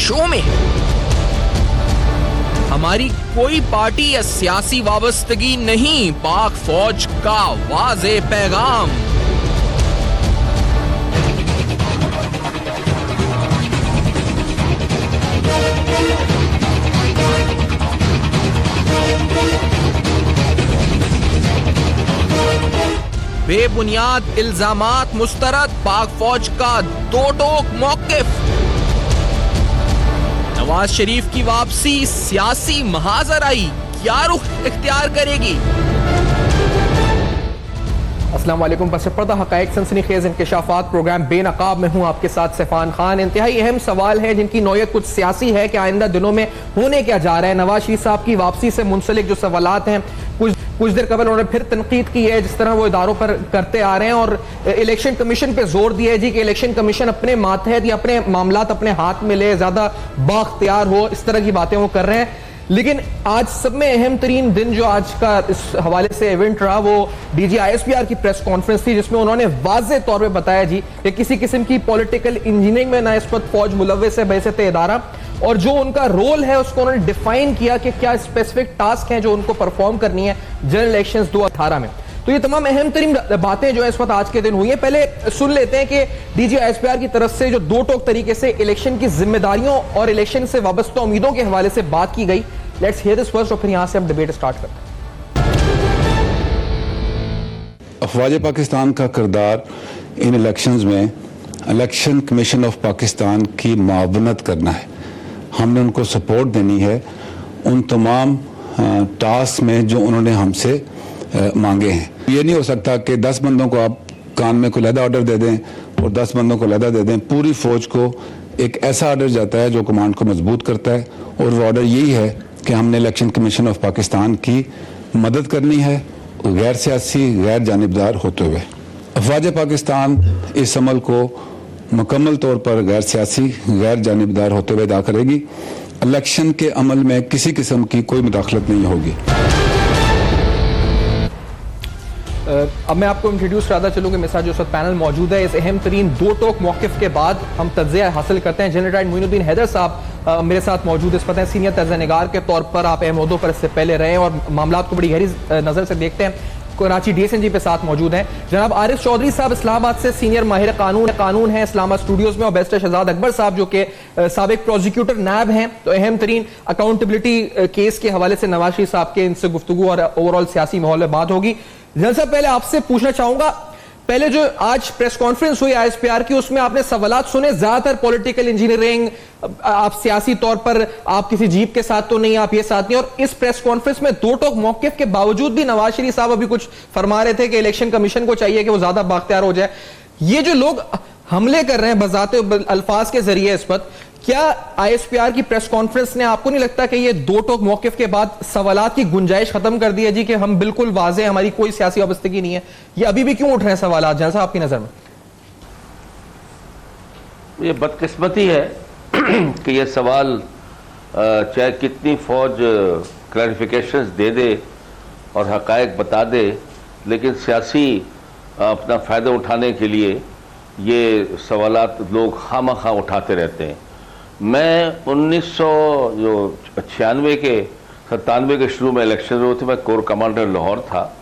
Show में है। हमारी कोई पार्टी या सियासी वाबस्तगी नहीं, पाक फौज का वाज़े पैगाम। बेबुनियाद इल्जामात मुस्तरद, पाक फौज का दो टोक मौकिफ। नवाज शरीफ की वापसी सियासी महाजराई क्या रुख इख्तियार करेगी? अस्सलाम वालेकुम। बस पर्दा हक़ाइक़ सनसनीखेज़ इंकशाफात प्रोग्राम बेनकाब में हूँ आपके साथ सैफान खान। इंतहाई अहम सवाल है जिनकी नौयत कुछ सियासी है कि आइंदा दिनों में होने क्या जा रहा है। नवाज शरीफ साहब की वापसी से मुंसलिक जो सवालात हैं, कुछ देर कबल उन्होंने फिर तनकीद की है जिस तरह वो इदारों पर करते आ रहे हैं, और इलेक्शन कमीशन पे जोर दिया है जी कि इलेक्शन कमीशन अपने मातहत या अपने मामलात अपने हाथ में ले, ज्यादा बाख्तियार हो, इस तरह की बातें वो कर रहे हैं। लेकिन आज सब में अहम तरीन दिन जो आज का इस हवाले से इवेंट रहा वो डीजी ISPR की प्रेस कॉन्फ्रेंस थी, जिसमें उन्होंने वाज़े तौर पे बताया जी कि किसी किस्म की पॉलिटिकल इंजीनियरिंग में ना इस वक्त फौज मुलव्वस है बहसत इदारा, और जो उनका रोल है उसको उन्होंने डिफाइन किया कि क्या स्पेसिफिक टास्क हैं जो उनको परफॉर्म करनी है जनरल इलेक्शंस 2018 में। तो ये तमाम अहम तरीन बातें जो है इस वक्त आज के दिन हुई है। पहले सुन लेते हैं कि डीजी ISPR की तरफ से जो दो टोक तरीके से इलेक्शन की जिम्मेदारियों और इलेक्शन से वाबस्ता उम्मीदों के हवाले से बात की गई। लेट्स हियर दिस फर्स्ट और फिर यहां से हम डिबेट स्टार्ट करते हैं। अफवाज पाकिस्तान का किरदार इन इलेक्शंस में इलेक्शन कमीशन ऑफ पाकिस्तान की मावनत करना है। हमने उनको सपोर्ट देनी है उन तमाम टास्क में जो उन्होंने हमसे मांगे हैं। ये नहीं हो सकता कि 10 बंदों को आप कान में कोई लहदा ऑर्डर दे दें और 10 बंदों को लहदा दे दें। पूरी फौज को एक ऐसा ऑर्डर जाता है जो कमांड को मजबूत करता है, और वो ऑर्डर यही है कि हमने इलेक्शन कमीशन ऑफ पाकिस्तान की मदद करनी है गैर सियासी गैर जानिबदार होते हुए। अफवाज पाकिस्तान इस अमल को मुकम्मल तौर पर गैर सियासी गैर जानिबदार होते हुए अदा करेगी। इलेक्शन के अमल में किसी किस्म की कोई मुदाखलत नहीं होगी। अब मैं आपको इंट्रोड्यूस कराता चलूँ कि मेरे साथ जो इस वक्त पैनल मौजूद है, इस अहम तरीन दो टोक मौक़िफ़ के बाद हम तज्ज़िया हासिल करते हैं। जनरल मोइनुद्दीन हैदर साहब मेरे साथ मौजूद इस वक्त हैं, सीनियर तज्ज़िया-निगार के तौर पर आप अहम ओहदों पर इससे पहले रहे और मामलात को बड़ी गहरी नज़र से देखते हैं। कराची DSNG पे साथ मौजूद हैं जनाब आरिफ चौधरी साहब, इस्लामाबाद से सीनियर माहिर कानून है इस्लामाबाद स्टूडियोज में, और बैरिस्टर शहजाद अकबर साहब जो कि साबिक प्रोसिक्यूटर नैब हैं। तो अहम तरीन अकाउंटेबिलिटी केस के हवाले से नवाज शरीफ साहब के इनसे गुफ्तगू और ओवरऑल सियासी माहौल में बात होगी। जनरल साहब, पहले आपसे पूछना चाहूंगा, पहले जो आज प्रेस कॉन्फ्रेंस हुई ISPR की, उसमें आपने सवालात सुने, ज्यादातर पॉलिटिकल इंजीनियरिंग, आप सियासी तौर पर आप किसी जीप के साथ तो नहीं, आप ये साथ नहीं, और इस प्रेस कॉन्फ्रेंस में दो टोक मौक़िफ़ के बावजूद भी नवाज शरीफ साहब अभी कुछ फरमा रहे थे कि इलेक्शन कमीशन को चाहिए कि वो ज्यादा बाख्तियार हो जाए। ये जो लोग हमले कर रहे हैं बजाते अल्फाज के जरिए इस पर, क्या ISPR की प्रेस कॉन्फ्रेंस ने आपको नहीं लगता कि ये दो टोक मौक़िफ़ के बाद सवालात की गुंजाइश खत्म कर दी है जी कि हम बिल्कुल वाज़े, हमारी कोई सियासी वाबस्तगी नहीं है? ये अभी भी क्यों उठ रहे हैं सवालात जनरल साहब आपकी नजर में? ये बदकिस्मती है कि ये सवाल चाहे कितनी फौज क्लैरिफिकेशंस दे दे और हक़ाइक़ बता दे, लेकिन सियासी अपना फ़ायदा उठाने के लिए ये सवालात लोग खामखा उठाते रहते हैं। मैं 1996 के 97 के शुरू में इलेक्शन हुए थे, मैं कोर कमांडर लाहौर था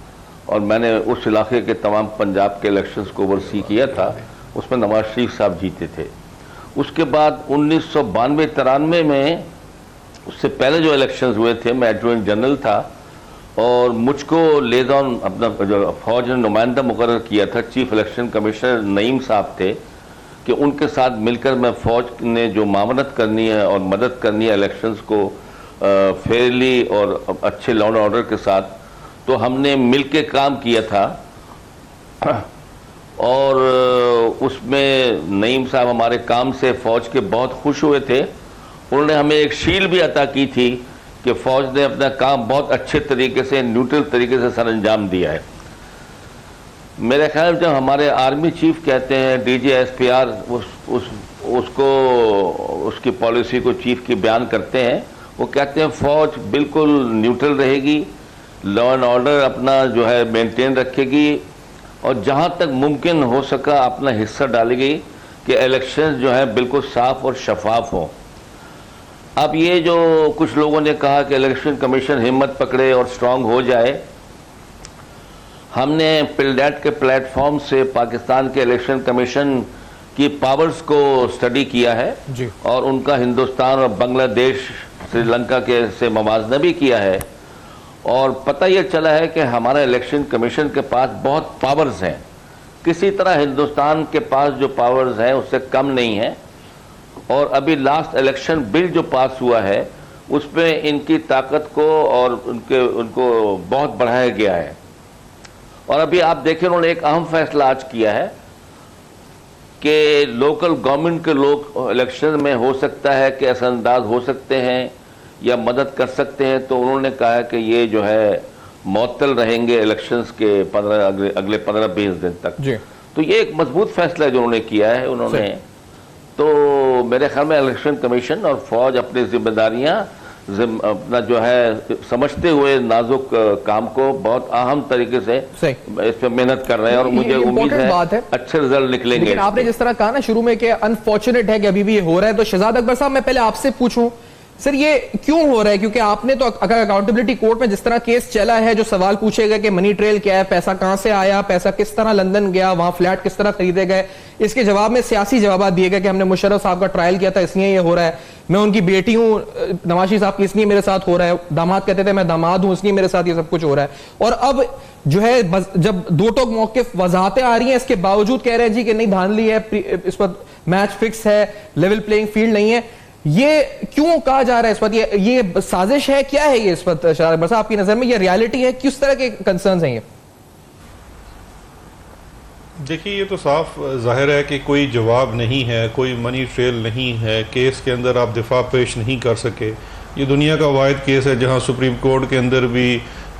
और मैंने उस इलाके के तमाम पंजाब के इलेक्शंस को ओवरसी किया था। उसमें नवाज शरीफ साहब जीते थे। उसके बाद 1992-93 में, उससे पहले जो इलेक्शंस हुए थे, मैं एडजुटेंट जनरल था और मुझको लेदान अपना जो फौज ने नुमाइंदा मुकर्रर किया था, चीफ इलेक्शन कमिश्नर नईम साहब थे, कि उनके साथ मिलकर मैं फ़ौज ने जो मामनत करनी है और मदद करनी है इलेक्शंस को फेयरली और अच्छे लॉ एंड ऑर्डर के साथ, तो हमने मिल के काम किया था। और उसमें नईम साहब हमारे काम से फ़ौज के बहुत खुश हुए थे। उन्होंने हमें एक शील्ड भी अता की थी कि फ़ौज ने अपना काम बहुत अच्छे तरीके से, न्यूट्रल तरीके से सर अंजाम दिया है। मेरे ख्याल जब हमारे आर्मी चीफ कहते हैं DG ISPR उसको उसकी पॉलिसी को चीफ की बयान करते हैं, वो कहते हैं फ़ौज बिल्कुल न्यूट्रल रहेगी, लॉ एंड ऑर्डर अपना जो है मेंटेन रखेगी और जहाँ तक मुमकिन हो सका अपना हिस्सा डालेगी कि इलेक्शन जो है बिल्कुल साफ़ और शफाफ हों। अब ये जो कुछ लोगों ने कहा कि इलेक्शन कमीशन हिम्मत पकड़े और स्ट्रांग हो जाए, हमने पिलडेट के प्लेटफॉर्म से पाकिस्तान के इलेक्शन कमीशन की पावर्स को स्टडी किया है जी। और उनका हिंदुस्तान और बांग्लादेश, श्रीलंका के से मवाजना भी किया है, और पता यह चला है कि हमारा इलेक्शन कमीशन के पास बहुत पावर्स हैं, किसी तरह हिंदुस्तान के पास जो पावर्स हैं उससे कम नहीं है। और अभी लास्ट इलेक्शन बिल जो पास हुआ है उसमें इनकी ताकत को और उनको बहुत बढ़ाया गया है। और अभी आप देखें, उन्होंने एक अहम फैसला आज किया है कि लोकल गवर्नमेंट के लोग इलेक्शन में हो सकता है कि असरअंदाज हो सकते हैं या मदद कर सकते हैं, तो उन्होंने कहा है कि ये जो है मअतल रहेंगे इलेक्शंस के अगले 15-20 दिन तक जी। तो ये एक मजबूत फैसला जो उन्होंने किया है उन्होंने। तो मेरे ख्याल में इलेक्शन कमीशन और फौज अपनी जिम्मेदारियां अपना जो है समझते हुए नाजुक काम को बहुत अहम तरीके से इस पर मेहनत कर रहे हैं, और मुझे उम्मीद है अच्छे रिजल्ट निकलेंगे। लेकिन आपने जिस तरह कहा ना शुरू में कि अनफॉर्चुनेट है कि अभी भी ये हो रहा है, तो शहजाद अकबर साहब मैं पहले आपसे पूछूं सर ये क्यों हो रहा है? क्योंकि आपने तो अगर अकाउंटेबिलिटी कोर्ट में जिस तरह केस चला है, जो सवाल पूछे गए कि मनी ट्रेल क्या है, पैसा कहां से आया, पैसा किस तरह लंदन गया, वहां फ्लैट किस तरह खरीदे गए, इसके जवाब में सियासी जवाब दिए गए कि हमने मुशर्रफ साहब का ट्रायल किया था इसलिए ये हो रहा है, मैं उनकी बेटी हूं नवाज शरीफ साहब की इसलिए मेरे साथ हो रहा है, दामाद कहते थे मैं दामाद हूं इसलिए मेरे साथ ये सब कुछ हो रहा है। और अब जो है जब दो टोक मौक़िफ़ वजाहतें आ रही हैं, इसके बावजूद कह रहे हैं जी कि नहीं धांधली है, इस पर मैच फिक्स है, लेवल प्लेइंग फील्ड नहीं है। ये क्यों कहा जा रहा है इस वक्त? ये साजिश है, क्या है ये इस वक्त शहजाद अकबर साहब आपकी नजर में? ये रियलिटी है, किस तरह के कंसर्न्स हैं ये? देखिए, ये तो साफ जाहिर है कि कोई जवाब नहीं है, कोई मनी ट्रेल नहीं है, केस के अंदर आप दिफा पेश नहीं कर सके। ये दुनिया का वाहिद केस है जहां सुप्रीम कोर्ट के अंदर भी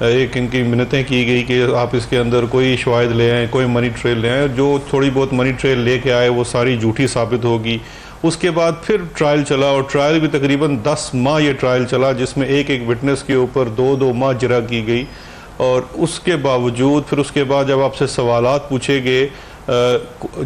एक इनकी मिन्नतें की गई कि आप इसके अंदर कोई शवाहिद ले आएँ, कोई मनी ट्रेल ले आएँ, जो थोड़ी बहुत मनी ट्रेल लेके आए वो सारी झूठी साबित होगी। उसके बाद फिर ट्रायल चला, और ट्रायल भी तकरीबन 10 माह ये ट्रायल चला, जिसमें एक एक विटनेस के ऊपर 2-2 माह जरा की गई। और उसके बावजूद फिर उसके बाद जब आपसे सवालात पूछे गए,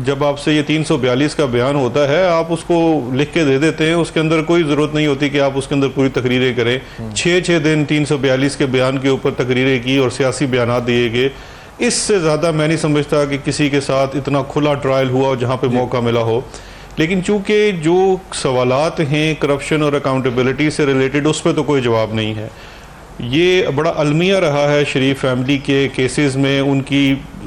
जब आपसे ये 342 का बयान होता है आप उसको लिख के दे देते हैं, उसके अंदर कोई ज़रूरत नहीं होती कि आप उसके अंदर पूरी तकरीरें करें। 6 दिन 342 के बयान के ऊपर तकरीरें की और सियासी बयान दिए गए। इससे ज़्यादा मैं नहीं समझता कि किसी के साथ इतना खुला ट्रायल हुआ और जहाँ पर मौका मिला हो। लेकिन चूंकि जो सवालात हैं करप्शन और अकाउंटेबिलिटी से रिलेटेड, उस पर तो कोई जवाब नहीं है। ये बड़ा अलमिया रहा है शरीफ फैमिली के केसेस में उनकी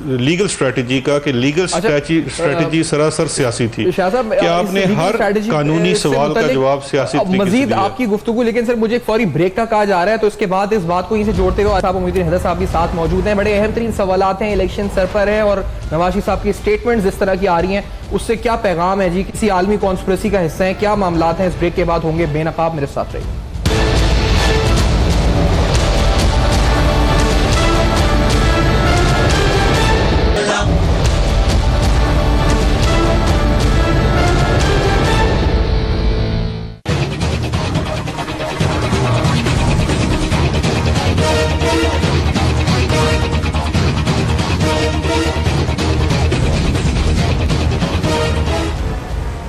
लीगल स्ट्रेटजी का, कि लीगल स्ट्रेटजी सरासर सियासी थी कि आपने हर कानूनी सवाल का जवाब सियासी तरीके से मजीद आपकी गुफ्तगू। लेकिन सर मुझे एक फौरी ब्रेक का कहा जा रहा है, तो इसके बाद इस बात को यहीं से जोड़ते हुए साहब मोइनुद्दीन हैदर साहब भी साथ मौजूद हैं। बड़े अहम तरीन सवालात हैं, इलेक्शन सर पर है और नवाज शरीफ साहब की स्टेटमेंट्स जिस तरह की आ रही हैं उससे क्या पैगाम है जी, किसी आलमी कॉन्स्पिरेसी का हिस्सा है, क्या मामलात हैं? इस ब्रेक के बाद होंगे बेनकाब, मेरे साथ रहिए।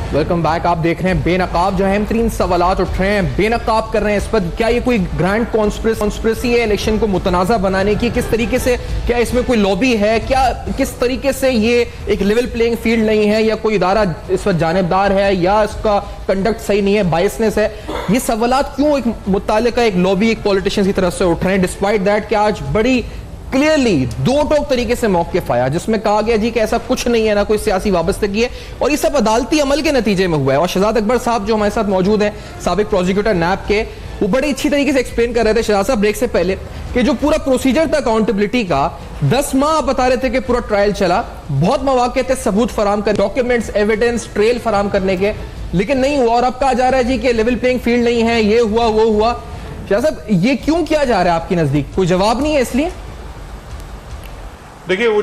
Welcome back. आप देख रहे हैं बेनकाब, जो अहम तरीन सवालात उठ रहे हैं, बेनकाब कर रहे हैं इस पर। क्या ये कोई ग्रैंड कॉन्स्पिरेसी है इलेक्शन को मुतनाज़ा बनाने की? किस तरीके से, क्या इसमें कोई लॉबी है? क्या किस तरीके से ये एक लेवल प्लेइंग फील्ड नहीं है, या कोई इदारा इस वक्त जानिबदार है, या इसका कंडक्ट सही नहीं है, बायसनेस है? ये सवालात क्यों एक मुत्तालिका एक लॉबी, एक पॉलिटिशियन की तरफ से उठ रहे हैं, डिस्पाइट दैट कि आज बड़ी क्लियरली दो टोक तरीके से मौक़िफ़ आया जिसमें कहा गया जी कि ऐसा कुछ नहीं है, ना कोई सियासी वाबस्तगी है, और ये सब अदालती अमल के नतीजे में हुआ है। और शहजाद अकबर साहब जो हमारे साथ मौजूद हैं, साबिक प्रोसिक्यूटर नैब के, वो बड़ी अच्छी तरीके से एक्सप्लेन कर रहे थे शहजाद साहब ब्रेक से पहले कि जो पूरा प्रोसीजर था अकाउंटेबिलिटी का, 10 माह बता रहे थे कि पूरा ट्रायल चला, बहुत मौके थे सबूत फराम कर, डॉक्यूमेंट्स, एविडेंस, ट्रेल फराम करने के, लेकिन नहीं हुआ। और अब कहा जा रहा है जी कि लेवल प्लेइंग फील्ड नहीं है, ये हुआ वो हुआ। शहजाद साहब ये क्यों किया जा रहा है आपकी नजदीक? कोई जवाब नहीं है इसलिए? देखिए, वो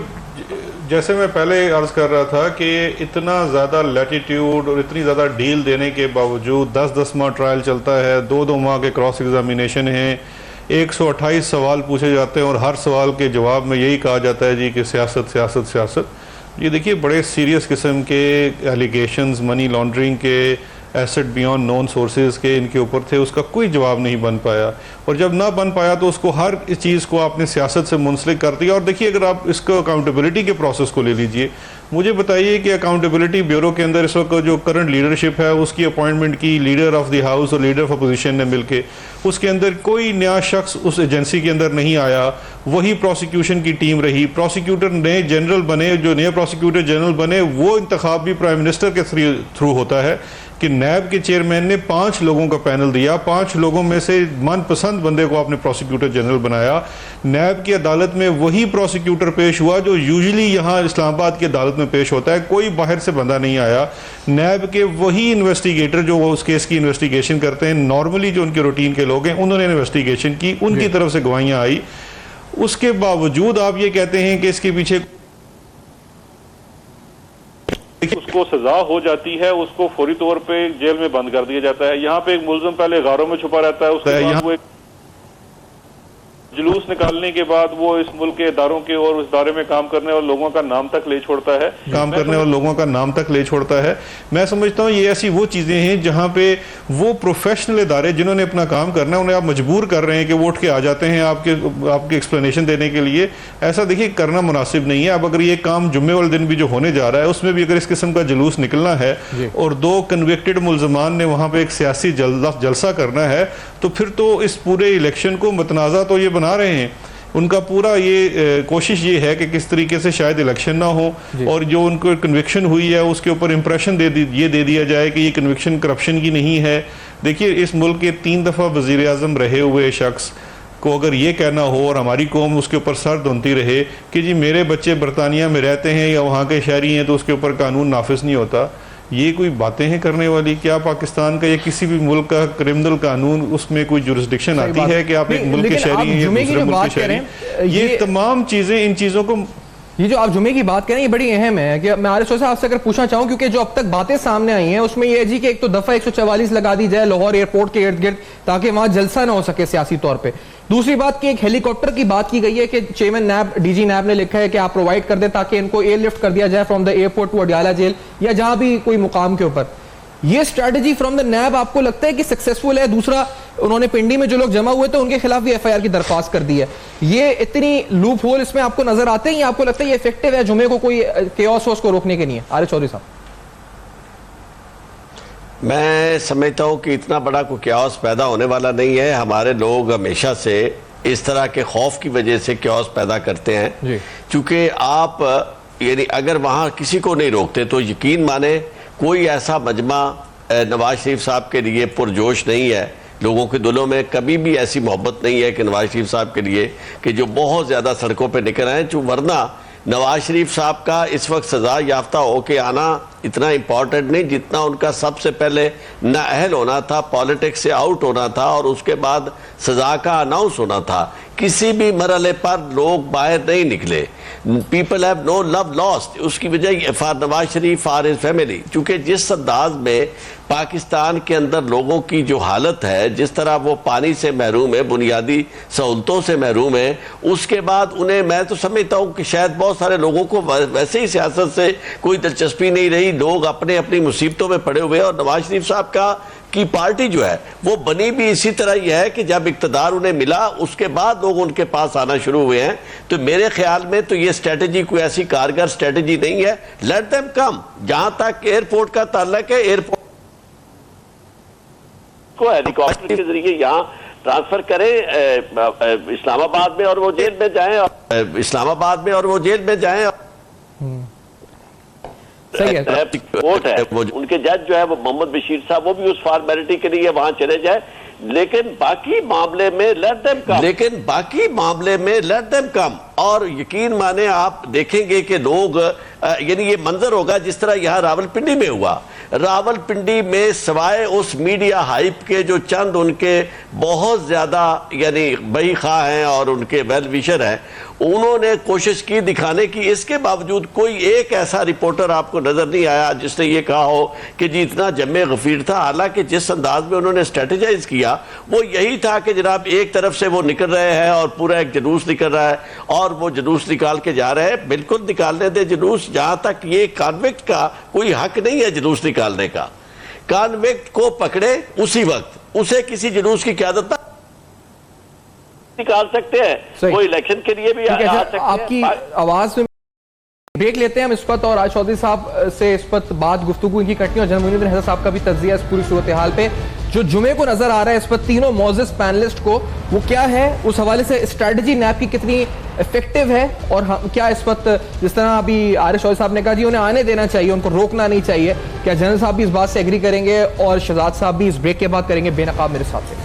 जैसे मैं पहले अर्ज कर रहा था कि इतना ज़्यादा लैटिट्यूड और इतनी ज़्यादा डील देने के बावजूद 10-10 माह ट्रायल चलता है, 2-2 माह के क्रॉस एग्जामिनेशन हैं, 128 सवाल पूछे जाते हैं और हर सवाल के जवाब में यही कहा जाता है जी कि सियासत सियासत सियासत। ये देखिए, बड़े सीरियस किस्म के एलिगेशंस, मनी लॉन्ड्रिंग के, एसेट बियॉन्ड नॉन सोर्सेज के इनके ऊपर थे, उसका कोई जवाब नहीं बन पाया। और जब ना बन पाया तो उसको हर चीज़ को आपने सियासत से मुंसलिक कर दिया। और देखिए, अगर आप इसको अकाउंटेबिलिटी के प्रोसेस को ले लीजिए, मुझे बताइए कि अकाउंटेबिलिटी ब्यूरो के अंदर इस वक्त जो करंट लीडरशिप है उसकी अपॉइंटमेंट की लीडर ऑफ द हाउस और लीडर ऑफ अपोजिशन ने मिलके, उसके अंदर कोई नया शख्स उस एजेंसी के अंदर नहीं आया, वही प्रोसिक्यूशन की टीम रही। प्रोसिक्यूटर नए जनरल बने, जो नए प्रोसिक्यूटर जनरल बने वो इंतखाब भी प्राइम मिनिस्टर के थ्रू होता है कि नैब के चेयरमैन ने 5 लोगों का पैनल दिया, 5 लोगों में से मनपसंद बंदे को आपने प्रोसिक्यूटर जनरल बनाया। नैब की अदालत में वही प्रोसिक्यूटर पेश हुआ जो यूजुअली यहाँ इस्लामाबाद की अदालत में पेश होता है, कोई बाहर से बंदा नहीं आया। नैब के वही इन्वेस्टिगेटर जो उस केस की इन्वेस्टिगेशन करते हैं, नॉर्मली जो उनके रूटीन के लोग हैं, उन्होंने इन्वेस्टिगेशन की, उनकी तरफ से गवाहियाँ आई। उसके बावजूद आप ये कहते हैं कि इसके पीछे उसको सजा हो जाती है, उसको फौरी तौर पे जेल में बंद कर दिया जाता है। यहाँ पे एक मुलजिम पहले गारों में छुपा रहता है, उसके बाद वो एक जुलूस निकालने के बाद वो इस मुल्क के इदारों के और उस इदारे में काम करने वाले लोगों का नाम तक ले छोड़ता है, मैं समझता हूँ ये ऐसी वो चीजें हैं जहाँ पे वो प्रोफेशनल इदारे जिन्होंने अपना काम करना है, उन्हें आप मजबूर कर रहे हैं कि वो उठ के आ जाते हैं आपके एक्सप्लेनेशन देने के लिए। ऐसा देखिए करना मुनासिब नहीं है। अब अगर ये काम जुम्मे वाले दिन भी जो होने जा रहा है उसमें भी अगर इस किस्म का जुलूस निकलना है और 2 कन्विक्टेड मुल्ज़मान ने वहाँ पे एक सियासी जलसा करना है, तो फिर तो इस पूरे इलेक्शन को मतनाज़ा तो ये बना रहे हैं। उनका पूरा ये कोशिश ये है कि किस तरीके से शायद इलेक्शन ना हो और जो उनको कन्विक्शन हुई है उसके ऊपर इंप्रेशन दे दिया जाए कि ये कन्विक्शन करप्शन की नहीं है। देखिए, इस मुल्क के 3 दफ़ा वज़ीर आज़म रहे हुए शख्स को अगर ये कहना हो और हमारी कौम उसके ऊपर सर धुनती रहे कि जी मेरे बच्चे बरतानिया में रहते हैं या वहाँ के शहरी हैं तो उसके ऊपर कानून नाफिज नहीं होता, ये कोई बातें हैं करने वाली? क्या पाकिस्तान का या किसी भी मुल्क का क्रिमिनल कानून उसमें कोई जुरिस्डिक्शन आती है कि आप एक मुल्क के शहरी हैं या दूसरे मुल्क के शहरी? ये तमाम चीजें, इन चीजों को, ये जो आप जुमे की बात करें ये बड़ी अहम है कि मैं आरिफ साहब आपसे अगर पूछना चाहूं, क्योंकि जो अब तक बातें सामने आई हैं उसमें ये है जी कि एक तो दफा 144 लगा दी जाए लाहौर एयरपोर्ट के इर्द गिर्द ताकि वहां जलसा ना हो सके सियासी तौर पे। दूसरी बात कि एक हेलीकॉप्टर की बात की गई है कि चेयरमैन नैब, डीजी नैब ने लिखा है कि आप प्रोवाइड कर दे ताकि इनको एयरलिफ्ट कर दिया जाए from the airport to Adiala jail या जहां भी कोई मुकाम के ऊपर। ये स्ट्रेटजी फ्रॉम द नैब आपको लगता है कि सक्सेसफुल है? दूसरा, उन्होंने पिंडी में जो लोग जमा हुए थे उनके खिलाफ भी एफआईआर की दरख्वास्त कर दी है। ये इतनी लूप होल इसमें आपको नजर आते हैं या आपको लगता है ये इफेक्टिव है, जुमे को कोई केओस हो उसको रोकने के नहीं है? आरिफ चौधरी साहब, मैं समझता हूं कि इतना बड़ा कोई क्यास पैदा होने वाला नहीं है। हमारे लोग हमेशा से इस तरह के खौफ की वजह से क्यास पैदा करते हैं, क्योंकि आप यानी अगर वहां किसी को नहीं रोकते तो यकीन माने कोई ऐसा मजमा नवाज शरीफ साहब के लिए पुरजोश नहीं है। लोगों के दिलों में कभी भी ऐसी मोहब्बत नहीं है कि नवाज शरीफ साहब के लिए कि जो बहुत ज़्यादा सड़कों पे निकल आए। वरना नवाज शरीफ साहब का इस वक्त सजा याफ्ता होके आना इतना इम्पॉर्टेंट नहीं जितना उनका सबसे पहले नाअहल होना था, पॉलिटिक्स से आउट होना था और उसके बाद सजा का अनाउंस होना था। किसी भी मरहले पर लोग बाहर नहीं निकले। People have no love lost. उसकी वजह for Nawaz Sharif, for his family, चूंकि जिस अंदाज में पाकिस्तान के अंदर लोगों की जो हालत है, जिस तरह वो पानी से महरूम है, बुनियादी सहूलतों से महरूम है, उसके बाद उन्हें, मैं तो समझता हूँ कि शायद बहुत सारे लोगों को वैसे ही सियासत से कोई दिलचस्पी नहीं रही। लोग अपने अपनी मुसीबतों में पड़े हुए हैं और नवाज शरीफ साहब की पार्टी जो है वो बनी भी इसी तरह ही है कि जब इक्तदार उन्हें मिला उसके बाद लोग उनके पास आना शुरू हुए हैं। तो मेरे ख्याल में तो ये स्ट्रेटजी कोई ऐसी कारगर स्ट्रेटजी नहीं है। Let them come. जहां तक एयरपोर्ट का ताल्लुक है, एयरपोर्ट को हेलीकॉप्टर के जरिए यहाँ ट्रांसफर करें इस्लामाबाद में और वो जेल में जाएं, इस्लामाबाद में और वो जेल में जाएं। सही है। कोर्ट है, उनके जज जो है वो मोहम्मद बशीर साहब, वो भी उस फॉर्मेलिटी के लिए वहां चले जाए। लेकिन बाकी मामले में लेट देम कम। और यकीन माने आप देखेंगे कि लोग यानी ये मंजर होगा जिस तरह यहाँ रावलपिंडी में हुआ। रावलपिंडी में सिवाय उस मीडिया हाइप के जो चंद उनके बहुत ज्यादा यानी बही खा हैं और उनके वेल विशर हैं, उन्होंने कोशिश की दिखाने की। इसके बावजूद कोई एक ऐसा रिपोर्टर आपको नजर नहीं आया जिसने ये कहा हो कि जी इतना जम्मे गफीर था। हालांकि जिस अंदाज में उन्होंने स्ट्रेटेजाइज किया वो यही था कि जनाब एक तरफ से वो निकल रहे हैं और पूरा एक जुलूस निकल रहा है और वो जुलूस निकाल के जा रहे हैं। बिल्कुल निकालने दे जुलूस। जहां तक ये कॉन्विक्ट का कोई हक नहीं है जुलूस निकालने का, कॉन्विक्ट को पकड़े उसी वक्त उसे किसी जुलूस की क़यादत निकाल सकते हैं, वो इलेक्शन के लिए भी आ सकते हैं। आपकी आवाज में ब्रेक लेते हैं हम इस वक्त, और आज चौधरी साहब से इस वक्त बात गुफ्तगू इनकी कटनी और जनरल मोइनुद्दीन हैदर साहब का भी तज्जिया इस पूरी सूरत हाल पे जो जुमे को नजर आ रहा है इस वक्त तीनों मौजिज पैनलिस्ट को, वो क्या है, उस हवाले से स्ट्रैटेजी नैप की कितनी इफेक्टिव है, और क्या इस वक्त जिस तरह अभी आरिफ चौधरी साहब ने कहा जी उन्हें आने देना चाहिए, उनको रोकना नहीं चाहिए, क्या जनरल साहब भी इस बात से एग्री करेंगे और शहजाद साहब भी इस ब्रेक के बाद करेंगे बेनकाब मेरे हिसाब से।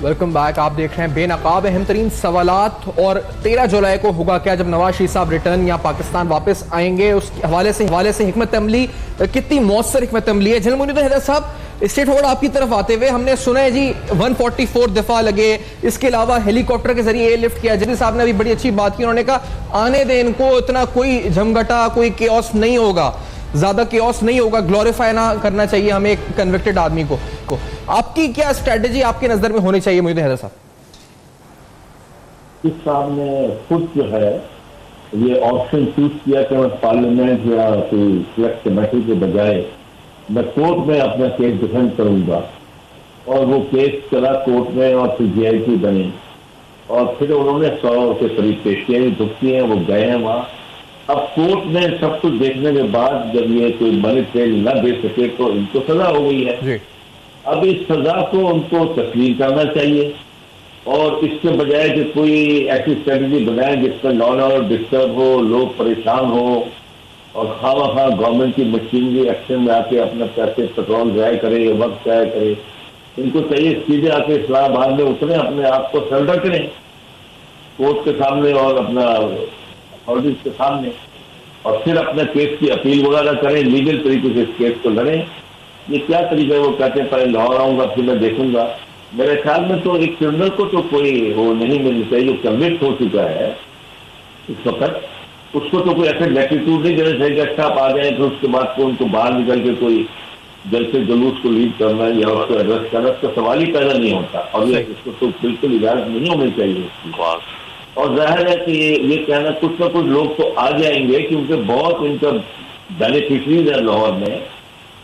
Welcome back. आप देख रहे हैं बेनकाब अहम तरीन सवालात, और 13 जुलाई को होगा क्या जब नवाज शरीफ साहब रिटर्न या पाकिस्तान वापस आएंगे, उस हवाले से हिकमत अमली कितनी मौसर हिकमत अमली है। जनरल मोइनुद्दीन हैदर साहब, स्टेट फॉरवर्ड आपकी तरफ आते हुए हमने सुना है जी 144 दफा लगे, इसके अलावा हेलीकॉप्टर के जरिए एयरलिफ्ट किया। जनरल साहब ने अभी बड़ी अच्छी बात की, उन्होंने कहा आने दें इनको, इतना कोई झमघटा कोई केओस नहीं होगा, ज्यादा केओस नहीं होगा, ग्लोरीफाई ना करना चाहिए हमें एक कन्विक्टेड आदमी को। आपकी क्या स्ट्रेटेजी आपके नजर में होनी चाहिए मोइनुद्दीन हैदर साहब? इस साहब ने खुद जो है ये ऑप्शन चूज किया कि मैं पार्लियामेंट या कोई सिलेक्ट कमेटी के बजाय मैं कोर्ट में अपना केस डिफेंड करूंगा, और वो केस चला कोर्ट में और फिर जीआईटी बने, और फिर उन्होंने 100 के करीब पेशियां भी भुगती हैं, वो गए हैं वहाँ। अब कोर्ट ने सब कुछ देखने के बाद जब ये कोई मनी ट्रेल न दे सके तो इनको सजा हो गई है। अब इस सजा को उनको तस्लीम करना चाहिए, और इसके बजाय कि कोई ऐसी स्ट्रेटेजी बनाए जिसमें लॉ एंड ऑर्डर डिस्टर्ब हो, लोग परेशान हो, और खामा गवर्नमेंट की मशीनरी एक्शन में आके अपना पैसे पेट्रोल जाया करे, वक्त जाया करे। इनको चाहिए सीधे आके इस्लामाबाद में उतरे, अपने आप को सरेंडर करें कोर्ट के सामने और अपना अथॉरिटीज के सामने, और फिर अपने केस की अपील वगैरह करें, लीगल तरीके से इस केस को लड़ें। ये क्या तरीका है? वो कहते हैं पहले लाहौर आऊंगा फिर मैं देखूंगा। मेरे ख्याल में तो एक क्रिमिनल को तो कोई वो नहीं मिलनी चाहिए जो कन्विक्ट हो चुका है इस वक्त, उसको तो कोई ऐसे लैटिट्यूड नहीं देना चाहिए अच्छा आप आ जाए, फिर उसके बाद को उनको बाहर निकल के कोई जल से जुलूस को लीड करना या उसको अरेस्ट करना, उसका सवाल ही पैदा नहीं होता, और ये उसको तो बिल्कुल इजाजत नहीं होनी चाहिए उसकी। और जाहिर है कि ये कहना कुछ ना कुछ लोग तो आ जाएंगे क्योंकि बहुत इनका बेनिफिशरीज है लाहौर में,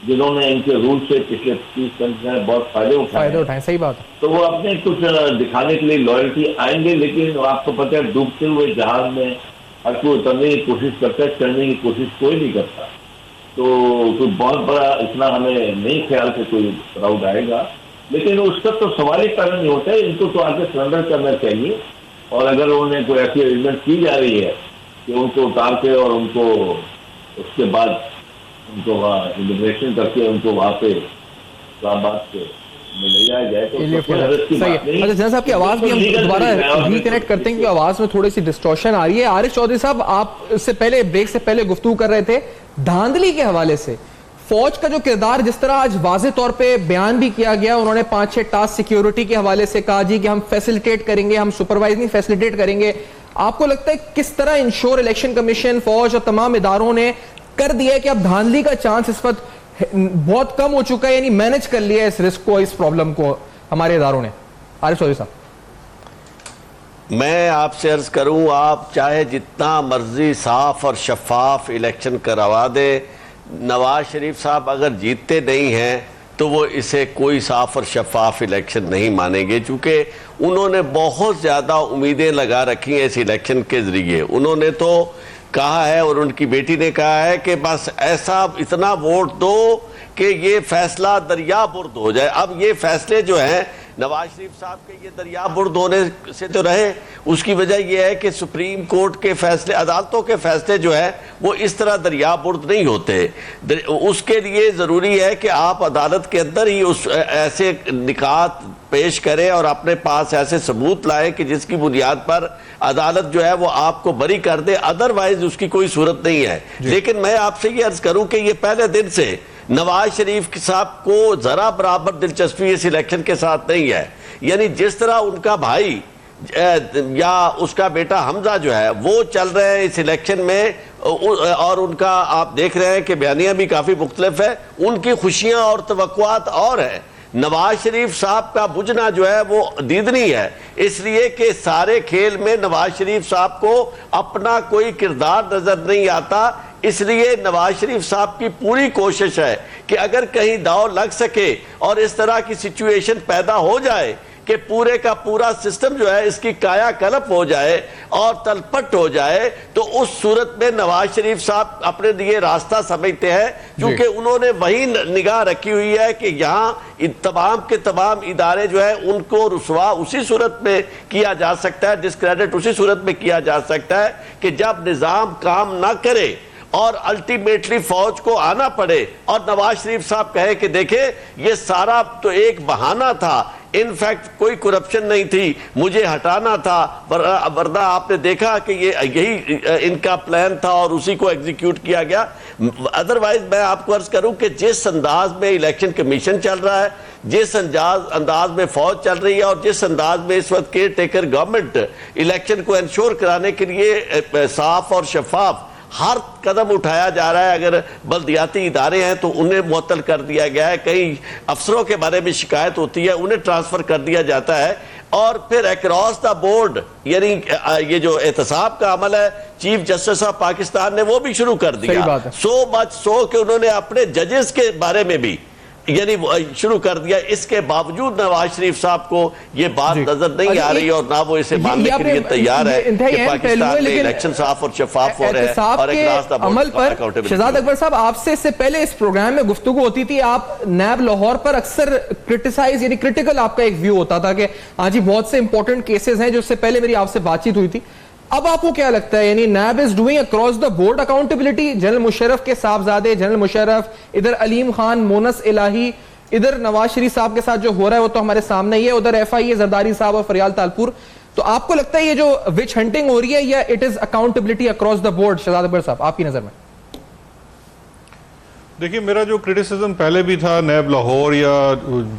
जिन्होंने इनके रूल से पिछले 30 में बहुत फायदे उठाए। सही बात। तो वो अपने कुछ दिखाने के लिए लॉयल्टी आएंगे, लेकिन आपको पता है डूबते हुए जहाज में हर कोई उतरने की कोशिश करता है, चढ़ने की कोशिश कोई नहीं करता। तो कोई बहुत बड़ा इतना हमें नहीं ख्याल से कोई क्राउड आएगा, लेकिन उसका तो सवाल ही पैदा नहीं होता है। इनको तो आगे सरेंडर करना चाहिए, और अगर उन्हें कोई ऐसी अरेंजमेंट की जा रही है कि उनको उतार के और उनको उसके बाद उनको वहाँ इमिग्रेशन करके उनको वहाँ पे इस्लामाबाद से ले जाया जाए तो सही है। अच्छा जनरल साहब की आवाज भी हम दोबारा रिकनेक्ट करते हैं, क्योंकि आवाज में थोड़ी सी डिस्टॉर्शन आ रही है। आरिफ चौधरी साहब, आप इससे पहले ब्रेक से पहले गुफ्तगू कर रहे थे धांधली के हवाले से, फौज का जो किरदार जिस तरह आज वाज़े तौर पे बयान भी किया गया, उन्होंने 5-6 टास्क सिक्योरिटी के हवाले से कहा जी कि हम फैसिलिटेट करेंगे, हम सुपरवाइज नहीं फैसिलिटेट करेंगे। आपको लगता है किस तरह इंश्योर इलेक्शन कमीशन, फौज और तमाम इदारों ने कर दिया है कि अब धांधली का चांस इस वक्त बहुत कम हो चुका है, यानी मैनेज कर लिया है इस रिस्क को, इस प्रॉब्लम को हमारे इदारों ने? आरिफ चौधरी साहब, मैं आपसे अर्ज करूं, आप चाहे जितना मर्जी साफ और शफाफ इलेक्शन करवा दे, नवाज शरीफ साहब अगर जीतते नहीं हैं तो वो इसे कोई साफ और शफाफ इलेक्शन नहीं मानेंगे, क्योंकि उन्होंने बहुत ज़्यादा उम्मीदें लगा रखी हैं इस इलेक्शन के ज़रिए। उन्होंने तो कहा है और उनकी बेटी ने कहा है कि बस ऐसा इतना वोट दो कि ये फैसला दरिया बुर्द हो जाए। अब ये फैसले जो हैं नवाज शरीफ साहब के, ये दरिया बुर्द होने से तो रहे, उसकी वजह यह है कि सुप्रीम कोर्ट के फैसले, अदालतों के फैसले जो है वो इस तरह दरिया बुर्द नहीं होते। उसके लिए ज़रूरी है कि आप अदालत के अंदर ही उस ऐसे निकात पेश करें और अपने पास ऐसे सबूत लाएं कि जिसकी बुनियाद पर अदालत जो है वो आपको बरी कर दे, अदरवाइज उसकी कोई सूरत नहीं है। लेकिन मैं आपसे ये अर्ज करूं कि ये पहले दिन से नवाज शरीफ साहब को जरा बराबर दिलचस्पी इस इलेक्शन के साथ नहीं है। यानी जिस तरह उनका भाई या उसका बेटा हमजा जो है वो चल रहे हैं इस इलेक्शन में, और उनका आप देख रहे हैं कि बयानियां भी काफ़ी मुख्तलिफ है, उनकी खुशियां और तवक्कुआत और है। नवाज शरीफ साहब का बुझना जो है वो दीदनी है, इसलिए कि सारे खेल में नवाज शरीफ साहब को अपना कोई किरदार नजर नहीं आता। इसलिए नवाज शरीफ साहब की पूरी कोशिश है कि अगर कहीं दाव लग सके और इस तरह की सिचुएशन पैदा हो जाए कि पूरे का पूरा सिस्टम जो है इसकी कायाकल्प हो जाए और तलपट हो जाए, तो उस सूरत में नवाज शरीफ साहब अपने लिए रास्ता समझते हैं, क्योंकि उन्होंने वही निगाह रखी हुई है कि यहाँ तमाम के तमाम इदारे जो है उनको रुसवा उसी सूरत में किया जा सकता है, डिस्क्रेडिट उसी सूरत में किया जा सकता है कि जब निज़ाम काम ना करे और अल्टीमेटली फौज को आना पड़े और नवाज शरीफ साहब कहे कि देखे ये सारा तो एक बहाना था, इनफैक्ट कोई करप्शन नहीं थी, मुझे हटाना था, वरना आपने देखा कि ये यही इनका प्लान था और उसी को एग्जीक्यूट किया गया। अदरवाइज मैं आपको अर्ज करूं कि जिस अंदाज में इलेक्शन कमीशन चल रहा है, जिस अंदाज में फौज चल रही है और जिस अंदाज में इस वक्त केयर टेकर गवर्नमेंट इलेक्शन को इंश्योर कराने के लिए साफ और शफाफ हर कदम उठाया जा रहा है। अगर बल्दियाती इदारे हैं तो उन्हें मुअत्तल कर दिया गया है, कई अफसरों के बारे में शिकायत होती है उन्हें ट्रांसफर कर दिया जाता है, और फिर अक्रॉस द बोर्ड यानी ये जो एहतसाब का अमल है चीफ जस्टिस ऑफ पाकिस्तान ने वो भी शुरू कर दिया। सो मच सो कि उन्होंने अपने जजेस के बारे में भी यानी शुरू कर दिया। इसके बावजूद नवाज शरीफ साहब को ये बात नजर नहीं आ रही और ना वो इसे मानने के लिए तैयार है कि पाकिस्तान में इलेक्शन साफ और शफाफ हो रहे हैं और अमल पर। शहजाद अकबर साहब, आपसे इससे पहले इस प्रोग्राम में गुफ्तगू होती थी, आप नैब लाहौर पर अक्सर क्रिटिसाइज यानी क्रिटिकल आपका एक व्यू होता था कि हाँ जी बहुत से इंपॉर्टेंट केसेस हैं, जो इससे पहले मेरी आपसे बातचीत हुई थी। अब आपको क्या लगता है, यानी NAB is doing across the board accountability? General Musharraf के साहबजादे जनरल मुशर्रफ, इधर अलीम खान, मोनस इलाही, इधर नवाज शरीफ साहब के साथ जो हो रहा है वो तो हमारे सामने ही है, उधर FIA जरदारी साहब और फरियाल तालपुर। तो आपको लगता है ये जो विच हंटिंग हो रही है या it is accountability across the board? Shahzad Akbar साहब, आपकी नजर में। देखिए, मेरा जो क्रिटिसिज्म पहले भी था नैब लाहौर या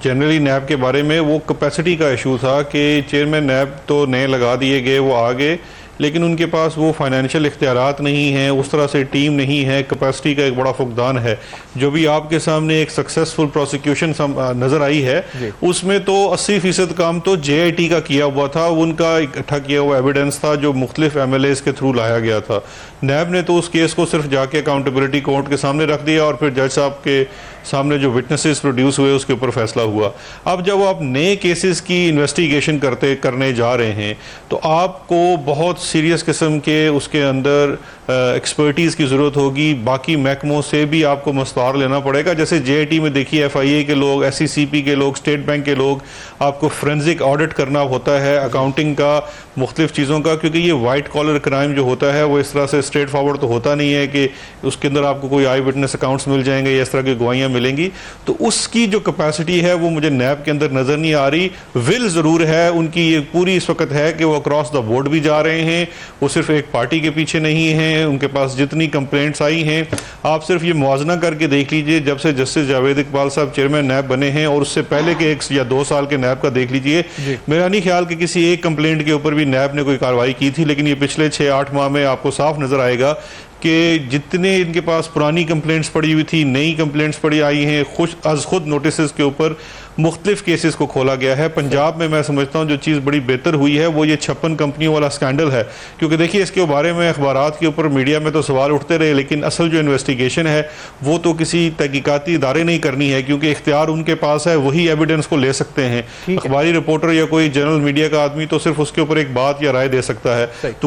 जनरली नैब के बारे में, वो कैपेसिटी का इशू था कि चेयरमैन नैब तो नए लगा दिए गए, वो आ गए, लेकिन उनके पास वो फाइनेंशियल इख्तियारात नहीं हैं, उस तरह से टीम नहीं है, कैपेसिटी का एक बड़ा फुकदान है। जो भी आपके सामने एक सक्सेसफुल प्रोसिक्यूशन नज़र आई है उसमें तो 80% काम तो JIT का किया हुआ था, उनका इकट्ठा किया हुआ एविडेंस था जो मुख्तलिफ MLAs के थ्रू लाया गया था। नैब ने तो उस केस को सिर्फ जाके अकाउंटेबिलिटी कोर्ट के सामने रख दिया और फिर जज साहब के सामने जो विटनेसेस प्रोड्यूस हुए उसके ऊपर फैसला हुआ। अब जब आप नए केसेस की इन्वेस्टिगेशन करने जा रहे हैं तो आपको बहुत सीरियस किस्म के उसके अंदर एक्सपर्टीज़ की ज़रूरत होगी, बाकी महकमों से भी आपको मस्तार लेना पड़ेगा। जैसे JIT में देखिए FIA के लोग, SCCP के लोग, स्टेट बैंक के लोग, आपको फोरेंसिक ऑडिट करना होता है अकाउंटिंग का, मुख्तलिफ चीज़ों का, क्योंकि ये वाइट कॉलर क्राइम जो होता है वो इस तरह से स्ट्रेट फॉरवर्ड तो होता नहीं है कि उसके अंदर आपको कोई आई विटनेस अकाउंट्स मिल जाएंगे या इस तरह की गवाहियाँ मिलेंगी। तो उसकी जो कैपेसिटी है वो मुझे नैब के अंदर नज़र नहीं आ रही। विल ज़रूर है उनकी, ये पूरी इस वक्त है कि वो अक्रॉस द बोर्ड भी जा रहे हैं, वो सिर्फ एक पार्टी के पीछे नहीं हैं। उनके पास जितनी कंप्लेंट्स आई हैं, आप सिर्फ ये मुआजना करके देख लीजिए, जब से जस्टिस जावेद इकबाल साहब चेयरमैन नैब बने हैं और उससे पहले के 1 या 2 साल के नैब का देख लीजिए। मेरा नहीं ख्याल कि किसी एक कंप्लेंट के ऊपर भी नैब ने कोई कार्रवाई की थी, लेकिन ये पिछले 6-8 माह में आपको साफ नजर आएगा कि जितने इनके पास पुरानी कंप्लेंट्स पड़ी हुई थी, नई कंप्लेंट्स पड़ी आई हैं, खुद नोटिस के ऊपर मुख्तलिफ केसेस को खोला गया है। पंजाब में मैं समझता हूँ जो चीज़ बड़ी बेहतर हुई है वो ये 56 कंपनियों वाला स्कैंडल है, क्योंकि देखिए इसके बारे में अखबारात के ऊपर मीडिया में तो सवाल उठते रहे, लेकिन असल जो इन्वेस्टिगेशन है वो तो किसी तहकीकाती इदारे नहीं करनी है, क्योंकि इख्तियार उनके पास है, वही एविडेंस को ले सकते हैं। अखबारी रिपोर्टर या कोई जनरल मीडिया का आदमी तो सिर्फ उसके ऊपर एक बात या राय दे सकता है। तो